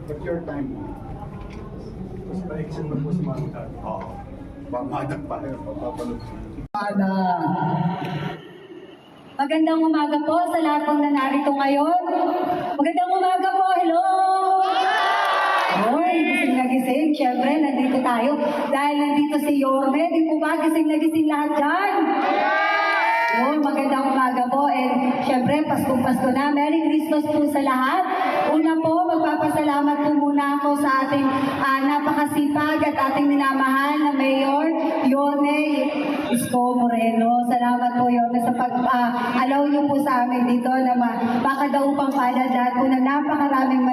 But your time. Mas na-exit mo po si Manong. Oo. Mamadang pa rin. Papapalot. Magandang umaga po sa lahat ng nanarito ngayon. Magandang umaga po, hello! Hoy, gising na gising. Siyempre, nandito tayo. Dahil nandito si Yorme, di po ba gising na gising lahat dyan? Hoy, magandang umaga po. And siyempre, Pasko na. Merry Christmas po sa lahat. Una po, magpapasalamat po muna ako sa ating napakasipag at ating minamahal na Mayor Yorme Isko Moreno. Salamat po, Yorme, sa pag-allow niyo po sa amin dito na makadaupang palad lahat po na napakaraming